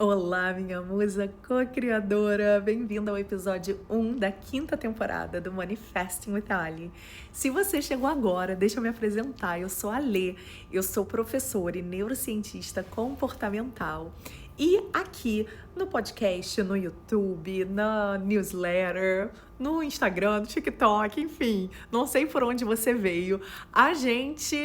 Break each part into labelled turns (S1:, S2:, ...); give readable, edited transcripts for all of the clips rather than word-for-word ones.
S1: Olá, minha musa co-criadora! Bem-vinda ao episódio 1 da 5ª temporada do Manifesting with Ali. Se você chegou agora, deixa eu me apresentar. Eu sou a Lê, eu sou professora e neurocientista comportamental. E aqui no podcast, no YouTube, na newsletter, no Instagram, no TikTok, enfim, não sei por onde você veio, a gente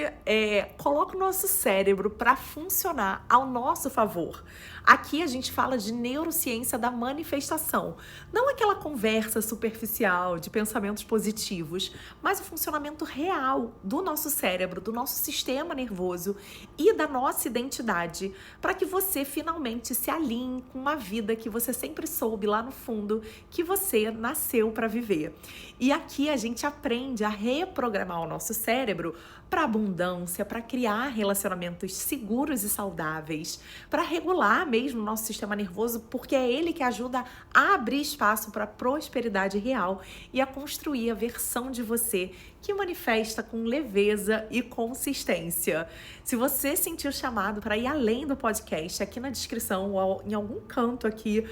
S1: coloca o nosso cérebro para funcionar ao nosso favor. Aqui a gente fala de neurociência da manifestação, não aquela conversa superficial de pensamentos positivos, mas o funcionamento real do nosso cérebro, do nosso sistema nervoso e da nossa identidade, para que você finalmente se alinhe com uma vida que você sempre soube lá no fundo que você nasceu para viver. E aqui a gente aprende a reprogramar o nosso cérebro para abundância, para criar relacionamentos seguros e saudáveis, para regular mesmo o nosso sistema nervoso, porque é ele que ajuda a abrir espaço para a prosperidade real e a construir a versão de você que manifesta com leveza e consistência. Se você sentiu chamado para ir além do podcast, aqui na descrição ou em algum canto aqui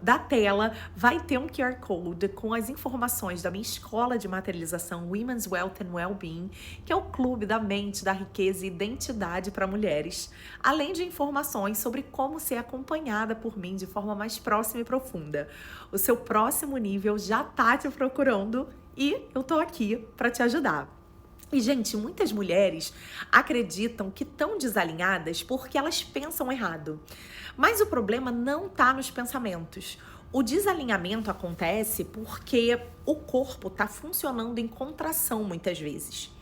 S1: da tela vai ter um QR Code com as informações da minha escola de materialização Women's Wealth and Wellbeing, que é o clube da mente, da riqueza e identidade para mulheres, além de informações sobre como ser acompanhada por mim de forma mais próxima e profunda. O seu próximo nível já tá te procurando e eu tô aqui para te ajudar. E, gente, muitas mulheres acreditam que estão desalinhadas porque elas pensam errado. Mas o problema não está nos pensamentos. O desalinhamento acontece porque o corpo está funcionando em contração muitas vezes.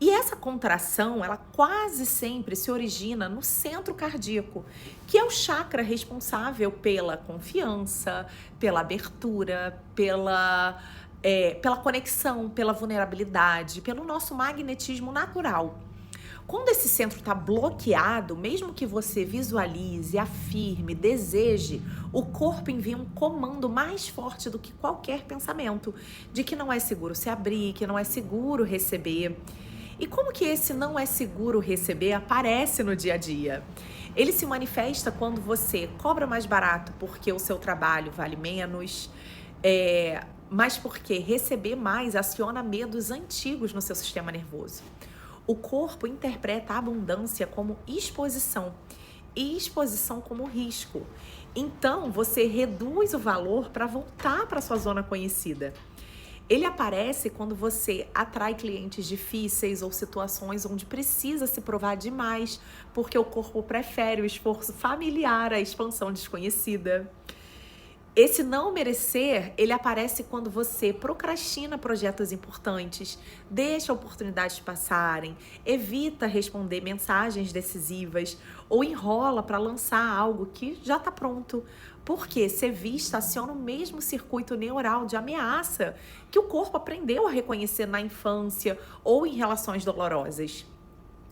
S1: E essa contração, ela quase sempre se origina no centro cardíaco, que é o chakra responsável pela confiança, pela abertura, pela conexão, pela vulnerabilidade, pelo nosso magnetismo natural. Quando esse centro está bloqueado, mesmo que você visualize, afirme, deseje, o corpo envia um comando mais forte do que qualquer pensamento, de que não é seguro se abrir, que não é seguro receber. E como que esse não é seguro receber aparece no dia a dia? Ele se manifesta quando você cobra mais barato porque o seu trabalho vale menos, mas porque receber mais aciona medos antigos no seu sistema nervoso. O corpo interpreta a abundância como exposição e exposição como risco. Então, você reduz o valor para voltar para sua zona conhecida. Ele aparece quando você atrai clientes difíceis ou situações onde precisa se provar demais, porque o corpo prefere o esforço familiar à expansão desconhecida. Esse não merecer, ele aparece quando você procrastina projetos importantes, deixa oportunidades passarem, evita responder mensagens decisivas ou enrola para lançar algo que já está pronto. Porque ser vista aciona o mesmo circuito neural de ameaça que o corpo aprendeu a reconhecer na infância ou em relações dolorosas.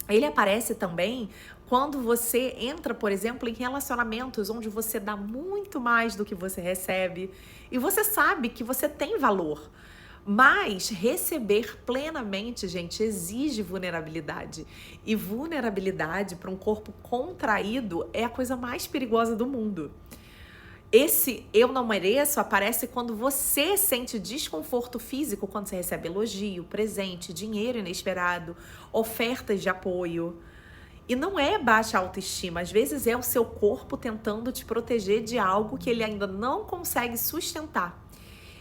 S1: Ele aparece também quando você entra, por exemplo, em relacionamentos onde você dá muito mais do que você recebe e você sabe que você tem valor. Mas receber plenamente, gente, exige vulnerabilidade. E vulnerabilidade para um corpo contraído é a coisa mais perigosa do mundo. Esse eu não mereço aparece quando você sente desconforto físico, quando você recebe elogio, presente, dinheiro inesperado, ofertas de apoio. E não é baixa autoestima, às vezes é o seu corpo tentando te proteger de algo que ele ainda não consegue sustentar.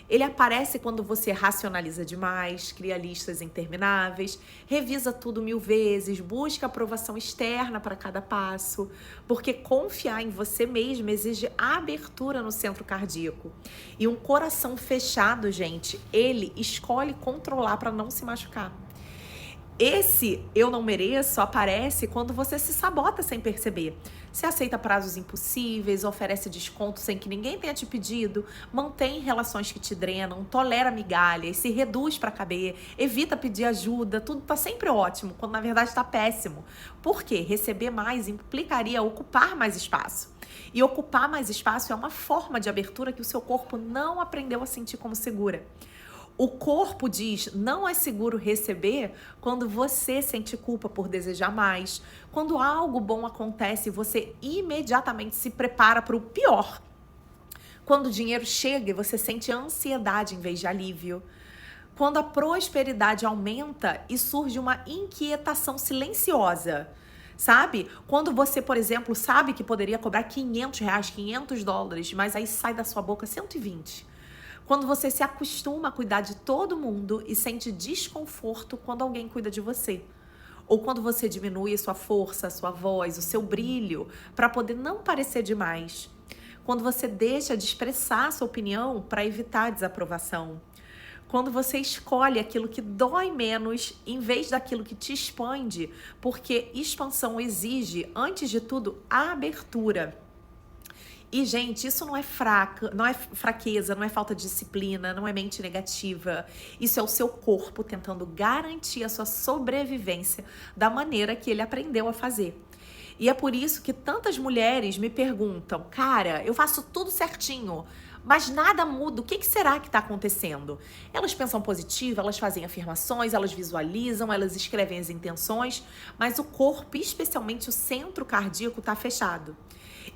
S1: Ele aparece quando você racionaliza demais, cria listas intermináveis, revisa tudo 1000 vezes, busca aprovação externa para cada passo, porque confiar em você mesmo exige abertura no centro cardíaco. E um coração fechado, gente, ele escolhe controlar para não se machucar. Esse eu não mereço aparece quando você se sabota sem perceber. Você aceita prazos impossíveis, oferece desconto sem que ninguém tenha te pedido, mantém relações que te drenam, tolera migalhas, se reduz para caber, evita pedir ajuda, tudo tá sempre ótimo, quando na verdade tá péssimo. Por quê? Receber mais implicaria ocupar mais espaço. E ocupar mais espaço é uma forma de abertura que o seu corpo não aprendeu a sentir como segura. O corpo diz, não é seguro receber quando você sente culpa por desejar mais, quando algo bom acontece, você imediatamente se prepara para o pior. Quando o dinheiro chega e você sente ansiedade em vez de alívio. Quando a prosperidade aumenta e surge uma inquietação silenciosa, sabe? Quando você, por exemplo, sabe que poderia cobrar R$ 500, $500, mas aí sai da sua boca 120. Quando você se acostuma a cuidar de todo mundo e sente desconforto quando alguém cuida de você. Ou quando você diminui a sua força, a sua voz, o seu brilho, para poder não parecer demais. Quando você deixa de expressar a sua opinião para evitar a desaprovação. Quando você escolhe aquilo que dói menos em vez daquilo que te expande, porque expansão exige, antes de tudo, a abertura. E, gente, isso não é fraqueza, não é falta de disciplina, não é mente negativa. Isso é o seu corpo tentando garantir a sua sobrevivência da maneira que ele aprendeu a fazer. E é por isso que tantas mulheres me perguntam, cara, eu faço tudo certinho, mas nada muda, o que será que está acontecendo? Elas pensam positivo, elas fazem afirmações, elas visualizam, elas escrevem as intenções, mas o corpo, especialmente o centro cardíaco, está fechado.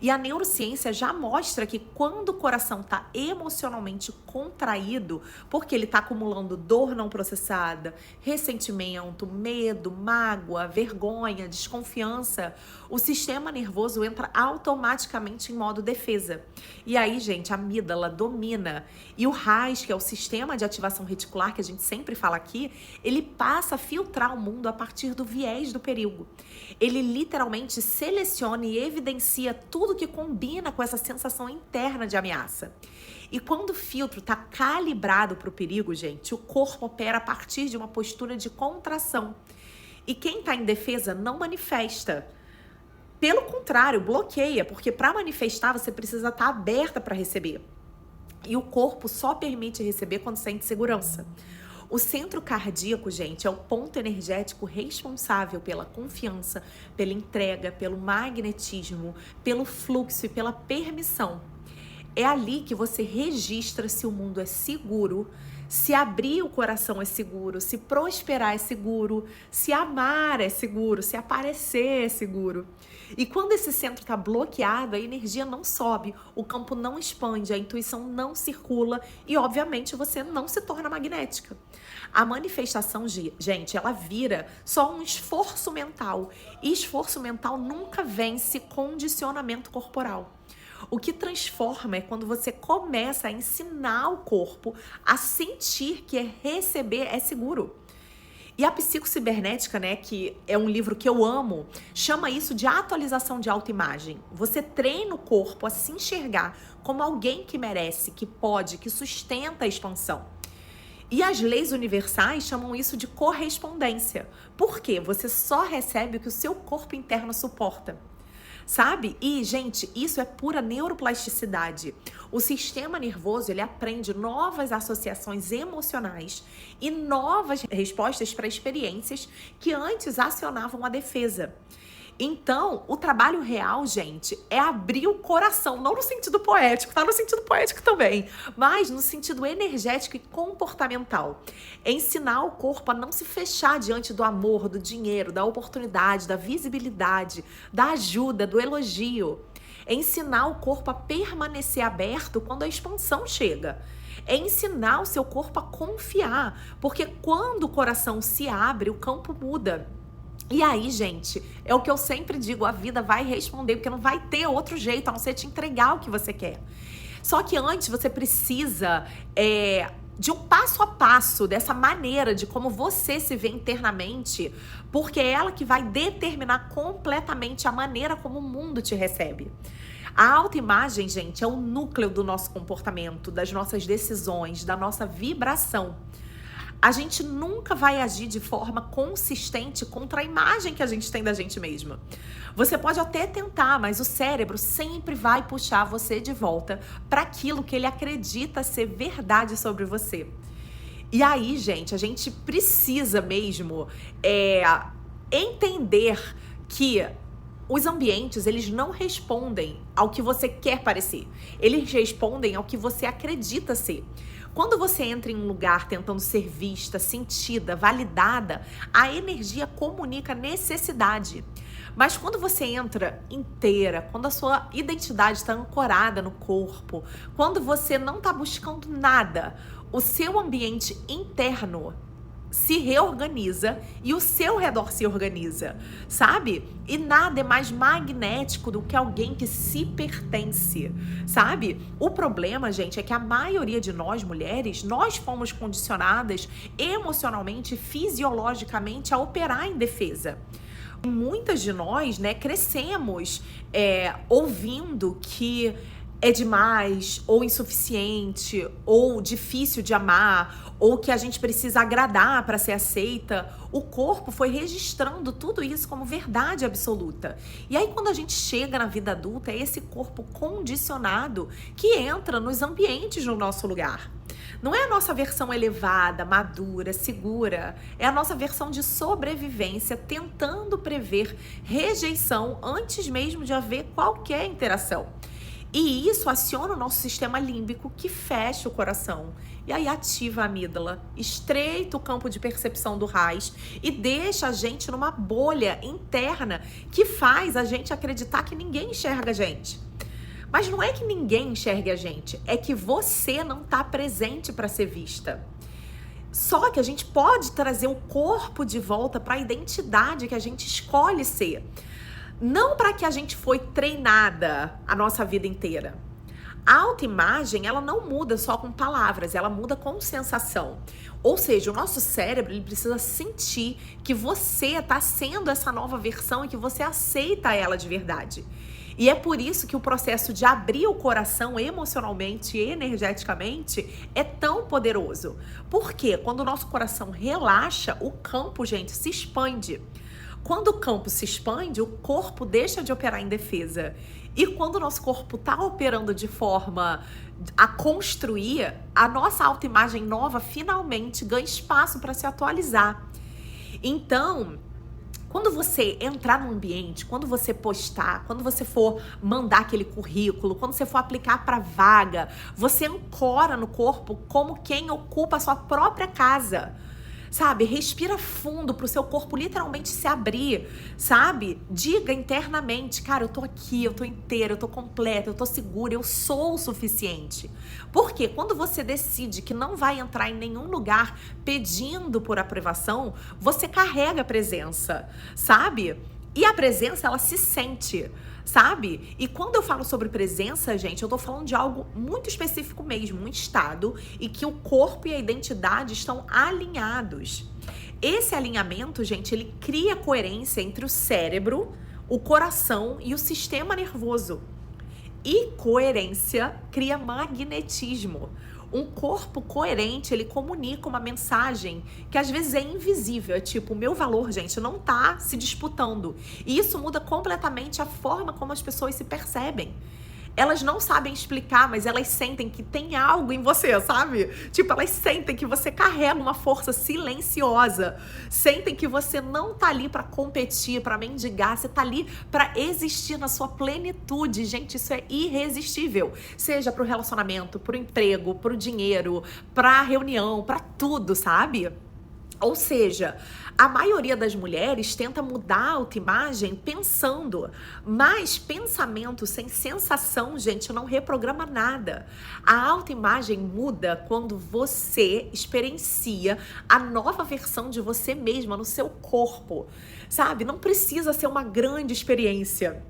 S1: E a neurociência já mostra que quando o coração está emocionalmente contraído, porque ele está acumulando dor não processada, ressentimento, medo, mágoa, vergonha, desconfiança, o sistema nervoso entra automaticamente em modo defesa. E aí, gente, a amígdala domina. E o RAS, que é o sistema de ativação reticular, que a gente sempre fala aqui, ele passa a filtrar o mundo a partir do viés do perigo. Ele literalmente seleciona e evidencia tudo que combina com essa sensação interna de ameaça. E quando o filtro está calibrado para o perigo, gente, o corpo opera a partir de uma postura de contração. E quem está em defesa não manifesta. Pelo contrário, bloqueia, porque para manifestar você precisa estar aberta para receber. E o corpo só permite receber quando sente segurança. O centro cardíaco, gente, é o ponto energético responsável pela confiança, pela entrega, pelo magnetismo, pelo fluxo e pela permissão. É ali que você registra se o mundo é seguro, se abrir o coração é seguro, se prosperar é seguro, se amar é seguro, se aparecer é seguro. E quando esse centro está bloqueado, a energia não sobe, o campo não expande, a intuição não circula e, obviamente, você não se torna magnética. A manifestação, gente, ela vira só um esforço mental. E esforço mental nunca vence condicionamento corporal. O que transforma é quando você começa a ensinar o corpo a sentir que receber é seguro. E a psicocibernética, né, que é um livro que eu amo, chama isso de atualização de autoimagem. Você treina o corpo a se enxergar como alguém que merece, que pode, que sustenta a expansão. E as leis universais chamam isso de correspondência. Por quê? Você só recebe o que o seu corpo interno suporta. Sabe? E, gente, isso é pura neuroplasticidade. O sistema nervoso, ele aprende novas associações emocionais e novas respostas para experiências que antes acionavam a defesa. Então, o trabalho real, gente, é abrir o coração, não no sentido poético, tá no sentido poético também, mas no sentido energético e comportamental. É ensinar o corpo a não se fechar diante do amor, do dinheiro, da oportunidade, da visibilidade, da ajuda, do elogio. É ensinar o corpo a permanecer aberto quando a expansão chega. É ensinar o seu corpo a confiar, porque quando o coração se abre, o campo muda. E aí, gente, é o que eu sempre digo, a vida vai responder, porque não vai ter outro jeito, a não ser te entregar o que você quer. Só que antes você precisa de um passo a passo, dessa maneira de como você se vê internamente, porque é ela que vai determinar completamente a maneira como o mundo te recebe. A autoimagem, gente, é o núcleo do nosso comportamento, das nossas decisões, da nossa vibração. A gente nunca vai agir de forma consistente contra a imagem que a gente tem da gente mesma. Você pode até tentar, mas o cérebro sempre vai puxar você de volta para aquilo que ele acredita ser verdade sobre você. E aí, gente, a gente precisa mesmo entender que os ambientes, eles não respondem ao que você quer parecer. Eles respondem ao que você acredita ser. Quando você entra em um lugar tentando ser vista, sentida, validada, a energia comunica necessidade. Mas quando você entra inteira, quando a sua identidade está ancorada no corpo, quando você não está buscando nada, o seu ambiente interno se reorganiza e o seu redor se organiza, sabe? E nada é mais magnético do que alguém que se pertence, sabe? O problema, gente, é que a maioria de nós, mulheres, nós fomos condicionadas emocionalmente, fisiologicamente a operar em defesa. Muitas de nós, né, crescemos ouvindo que é demais, ou insuficiente, ou difícil de amar, ou que a gente precisa agradar para ser aceita. O corpo foi registrando tudo isso como verdade absoluta. E aí, quando a gente chega na vida adulta, é esse corpo condicionado que entra nos ambientes no nosso lugar. Não é a nossa versão elevada, madura, segura. É a nossa versão de sobrevivência, tentando prever rejeição antes mesmo de haver qualquer interação. E isso aciona o nosso sistema límbico, que fecha o coração. E aí ativa a amígdala, estreita o campo de percepção do raiz e deixa a gente numa bolha interna que faz a gente acreditar que ninguém enxerga a gente. Mas não é que ninguém enxergue a gente, é que você não está presente para ser vista. Só que a gente pode trazer o corpo de volta para a identidade que a gente escolhe ser. Não para que a gente foi treinada a nossa vida inteira. A autoimagem, ela não muda só com palavras, ela muda com sensação. Ou seja, o nosso cérebro, ele precisa sentir que você está sendo essa nova versão e que você aceita ela de verdade. E é por isso que o processo de abrir o coração emocionalmente e energeticamente é tão poderoso. Porque quando o nosso coração relaxa, o campo, gente, se expande. Quando o campo se expande, o corpo deixa de operar em defesa. E quando o nosso corpo está operando de forma a construir, a nossa autoimagem nova finalmente ganha espaço para se atualizar. Então, quando você entrar no ambiente, quando você postar, quando você for mandar aquele currículo, quando você for aplicar para vaga, você ancora no corpo como quem ocupa a sua própria casa. Sabe, respira fundo pro seu corpo literalmente se abrir, sabe? Diga internamente, cara, eu tô aqui, eu tô inteira, eu tô completa, eu tô segura, eu sou o suficiente. Porque quando você decide que não vai entrar em nenhum lugar pedindo por aprovação, você carrega a presença, sabe? E a presença, ela se sente, sabe? E quando eu falo sobre presença, gente, eu tô falando de algo muito específico mesmo, um estado e que o corpo e a identidade estão alinhados. Esse alinhamento, gente, ele cria coerência entre o cérebro, o coração e o sistema nervoso. E coerência cria magnetismo. Um corpo coerente, ele comunica uma mensagem que às vezes é invisível. É tipo, o meu valor, gente, não tá se disputando. E isso muda completamente a forma como as pessoas se percebem. Elas não sabem explicar, mas elas sentem que tem algo em você, sabe? Tipo, elas sentem que você carrega uma força silenciosa. Sentem que você não tá ali pra competir, pra mendigar. Você tá ali pra existir na sua plenitude. Gente, isso é irresistível. Seja pro relacionamento, pro emprego, pro dinheiro, pra reunião, pra tudo, sabe? Ou seja, a maioria das mulheres tenta mudar a autoimagem pensando, mas pensamento sem sensação, gente, não reprograma nada. A autoimagem muda quando você experiencia a nova versão de você mesma no seu corpo, sabe? Não precisa ser uma grande experiência.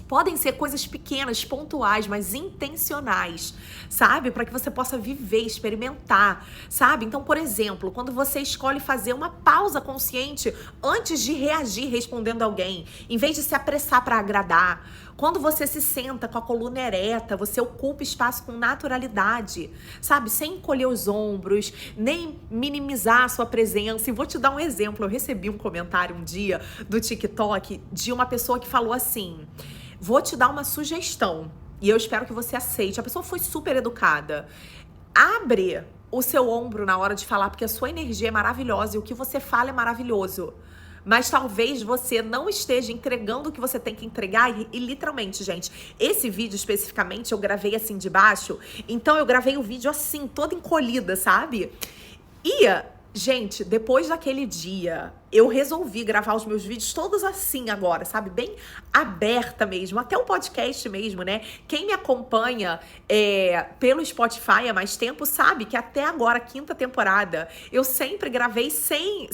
S1: Podem ser coisas pequenas, pontuais, mas intencionais, sabe? Para que você possa viver, experimentar, sabe? Então, por exemplo, quando você escolhe fazer uma pausa consciente antes de reagir respondendo alguém, em vez de se apressar para agradar. Quando você se senta com a coluna ereta, você ocupa espaço com naturalidade, sabe? Sem encolher os ombros, nem minimizar a sua presença. E vou te dar um exemplo. Eu recebi um comentário um dia do TikTok de uma pessoa que falou assim: vou te dar uma sugestão e eu espero que você aceite. A pessoa foi super educada. Abre o seu ombro na hora de falar, porque a sua energia é maravilhosa e o que você fala é maravilhoso. mas talvez você não esteja entregando o que você tem que entregar e literalmente, gente, esse vídeo especificamente eu gravei assim de baixo, então eu gravei o vídeo assim, toda encolhida, sabe? E, gente, depois daquele dia, eu resolvi gravar os meus vídeos todos assim agora, sabe? Bem aberta mesmo, até o podcast mesmo, né? Quem me acompanha pelo Spotify há mais tempo sabe que até agora, quinta temporada, eu sempre gravei sem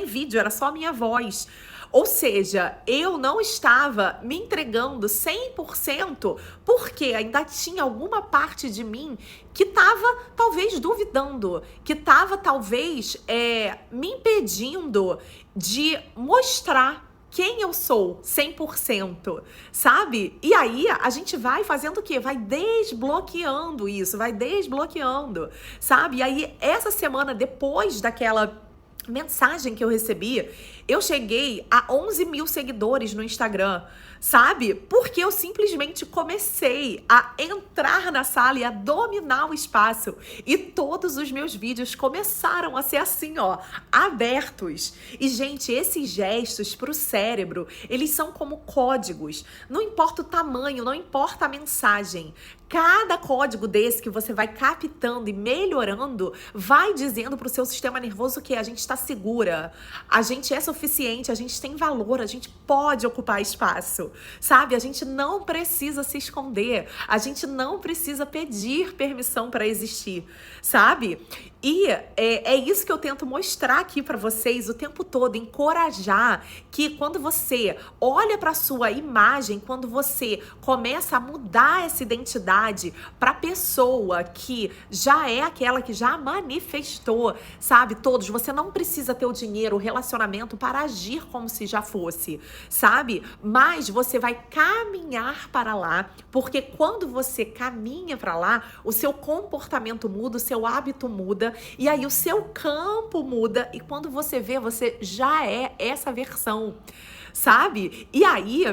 S1: vídeo, era só a minha voz. Ou seja, eu não estava me entregando 100% porque ainda tinha alguma parte de mim que estava talvez duvidando, que estava talvez me impedindo de mostrar quem eu sou 100%, sabe? E aí a gente vai fazendo o quê? Vai desbloqueando isso, vai desbloqueando, sabe? E aí essa semana, depois daquela mensagem que eu recebi, eu cheguei a 11 mil seguidores no Instagram, sabe? Porque eu simplesmente comecei a entrar na sala e a dominar o espaço. E todos os meus vídeos começaram a ser assim, ó, abertos. E, gente, esses gestos pro cérebro, eles são como códigos. Não importa o tamanho, não importa a mensagem. Cada código desse que você vai captando e melhorando vai dizendo pro seu sistema nervoso que a gente está segura, a gente é suficiente, a gente tem valor, a gente pode ocupar espaço, sabe? A gente não precisa se esconder, a gente não precisa pedir permissão para existir, sabe? E é isso que eu tento mostrar aqui para vocês o tempo todo, encorajar que quando você olha para sua imagem, quando você começa a mudar essa identidade para pessoa que já é aquela que já manifestou, sabe? Todos, você não precisa ter o dinheiro, o relacionamento para agir como se já fosse, sabe? Mas você vai caminhar para lá, porque quando você caminha para lá, o seu comportamento muda, o seu hábito muda, e aí o seu campo muda, e quando você vê, você já é essa versão, sabe? E aí,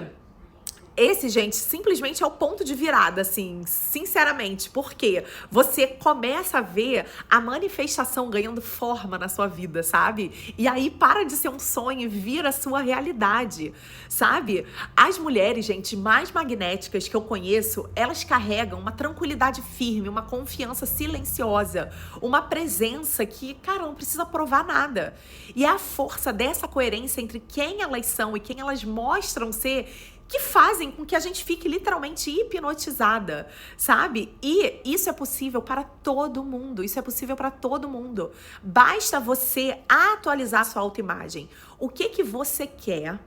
S1: esse, gente, simplesmente é o ponto de virada, assim, sinceramente, porque você começa a ver a manifestação ganhando forma na sua vida, sabe? E aí para de ser um sonho e vira a sua realidade, sabe? As mulheres, gente, mais magnéticas que eu conheço, elas carregam uma tranquilidade firme, uma confiança silenciosa, uma presença que, cara, não precisa provar nada. E é a força dessa coerência entre quem elas são e quem elas mostram ser que fazem com que a gente fique literalmente hipnotizada, sabe? E isso é possível para todo mundo, isso é possível para todo mundo. Basta você atualizar sua autoimagem. O que você quer?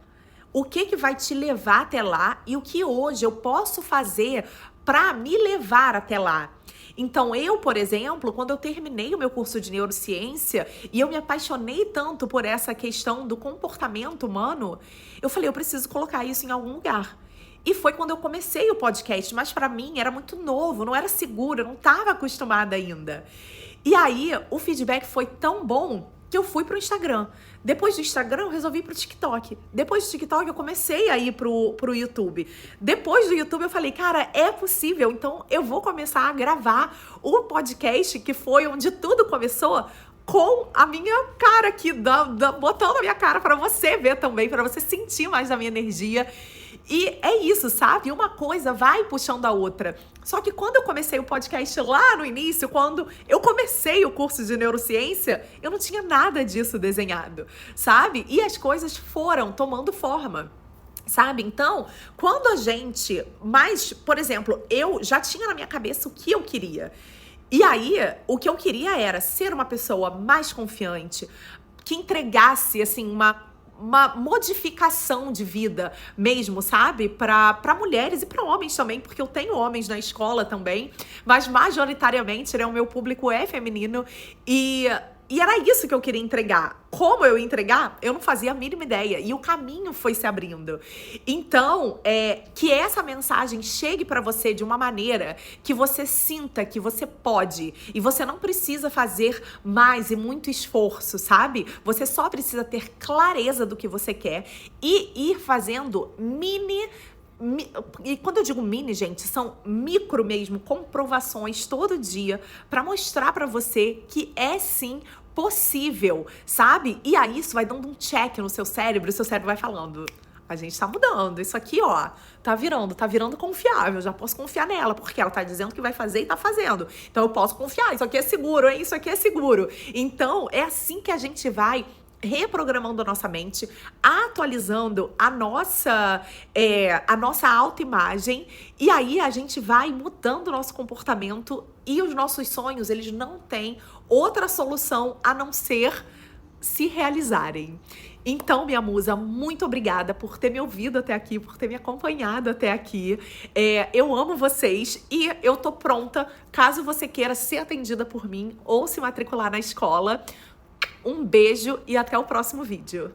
S1: O que vai te levar até lá? E o que hoje eu posso fazer para me levar até lá? Então eu, por exemplo, quando eu terminei o meu curso de neurociência e eu me apaixonei tanto por essa questão do comportamento humano, eu falei, eu preciso colocar isso em algum lugar. E foi quando eu comecei o podcast, mas para mim era muito novo, não era seguro, eu não estava acostumada ainda. E aí o feedback foi tão bom que eu fui pro Instagram. Depois do Instagram, eu resolvi ir pro TikTok. Depois do TikTok, eu comecei a ir pro YouTube. Depois do YouTube, eu falei, cara, é possível. Então, eu vou começar a gravar o podcast, que foi onde tudo começou, com a minha cara aqui, botando a minha cara para você ver também, para você sentir mais da minha energia. E é isso, sabe? Uma coisa vai puxando a outra. Só que quando eu comecei o podcast lá no início, quando eu comecei o curso de neurociência, eu não tinha nada disso desenhado, sabe? E as coisas foram tomando forma. Sabe? Então, quando a gente... Mas, por exemplo, eu já tinha na minha cabeça o que eu queria. E aí, o que eu queria era ser uma pessoa mais confiante, que entregasse, assim, uma modificação de vida mesmo, sabe? Para mulheres e para homens também, porque eu tenho homens na escola também, mas majoritariamente, né, o meu público é feminino e era isso que eu queria entregar. Como eu ia entregar, eu não fazia a mínima ideia. E o caminho foi se abrindo. Então, que essa mensagem chegue para você de uma maneira que você sinta que você pode. E você não precisa fazer mais e muito esforço, sabe? Você só precisa ter clareza do que você quer e ir fazendo e quando eu digo mini, gente, são micro mesmo, comprovações todo dia para mostrar para você que é sim possível, sabe? E aí isso vai dando um check no seu cérebro, o seu cérebro vai falando: a gente tá mudando, isso aqui, ó, tá virando confiável, já posso confiar nela, porque ela tá dizendo que vai fazer e tá fazendo. Então eu posso confiar, isso aqui é seguro, hein? Isso aqui é seguro. Então é assim que a gente vai reprogramando a nossa mente, atualizando a nossa autoimagem, e aí a gente vai mudando o nosso comportamento e os nossos sonhos, eles não têm outra solução a não ser se realizarem. Então, minha musa, muito obrigada por ter me ouvido até aqui, por ter me acompanhado até aqui. Eu amo vocês e eu tô pronta, caso você queira ser atendida por mim ou se matricular na escola. Um beijo e até o próximo vídeo.